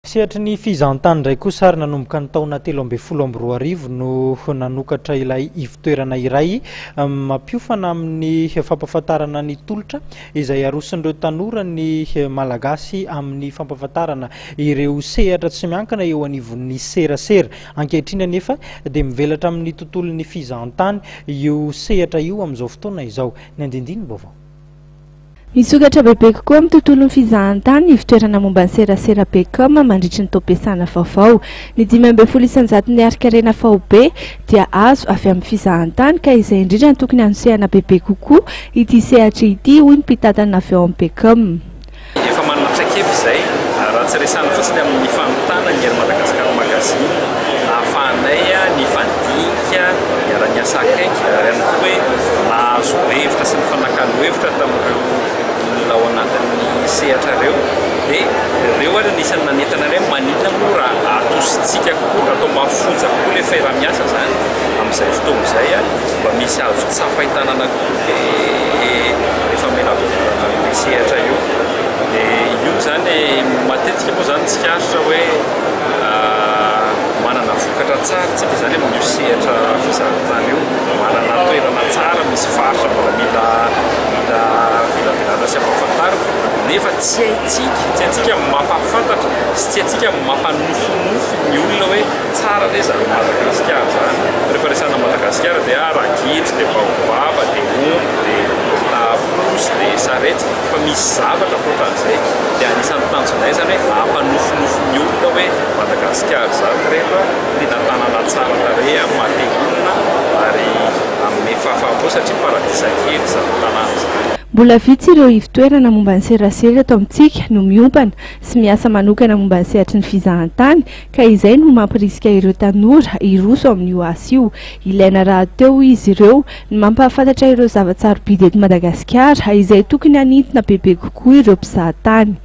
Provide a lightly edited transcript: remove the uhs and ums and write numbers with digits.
Sehatra ny fizahantany indray koa sary nanomboka ny taona 2012 no nanokatra ilay ivitoerana iray mampiofana amin'ny fampahafantarana ny tolotra izay arosin'ireo tanora ny malagasy amin'ny fampahafantarana ireo sehatra tsy miankina eo anivon'ny serasera. Ankehitriny anefa dia mivelatra amin'ny tontolon'ny fizahantany io sehatra io amin'izao fotoana izao. Ny andindiny vaovao. Misokatra bebe kokoa amin'ny tontolon'ny fizahantany ny fitoerana momba ny serasera Becom mandritra ny taom-piasana vaovao. Ny 5.0 isanjaton'ny arikarena faobe dia azo avy amin'ny fizahantany ka izay indrindra ny tokony hanosehana bebe kokoa ity sehatra ity hoy ny mpitantana avy ao amin'ny Becom. Efa manatrakefy izay raha tsy resana fotsiny amin'ny fanontana ny Madagasikara magazine ahafahanay ny fandinika miara-miasa akaiky ary ihany koa hoe nahazo hevitra sy ny fanakalo hevitra tamin'ireo olona ao anatin'ny sehatra ireo dia ireo ary anisany nanentana ireo maninona moa raha atositsika kokoa atao mafonja kokoa ilay fiara-miasa zany amin'izay fotoana izay mba misy azo tsapaitanana kokoa efa menavozana amin'ny sehatra io. Io zany matetika moa zany tsikaritra hoe manana vokatra tsara tsika zany amin'io sehatra fizahantany io, manana toerana tsara misy faritra mbola mila vilavilana sy ampahafantarina nefa tsy haintsika mampahafantatra sy tsy haintsika mampanofinofy ny olona hoe tsara le zany Madagasikara zany. Rehefa resana Madagasikara dia ragidro dia baobaba dia omby dia posy dia sarety fa misy zavatra akoatran'izay dia anisan'ny tanjonay zany hoe ampanofinofy ny olona hoe Madagasikara zany rehefa tena tanàna tsara tarehy mateolona ary amin'ny fahafahampo satria paradisa kely zany tanàna zany. Mbola vitsy ireo ivitoerana momba ny serasera eto amintsika no miompana sy miasa manokana momba ny sehatry ny fizahantany ka izay no mampirisika ireo tanora hiroso amin'io asa io. Ilaina raha teo izy ireo ny mampahafantatra ireo zavatsarobidy eto Madagasikara izay tokony hanintona bebe kokoa ireo mpizahatany.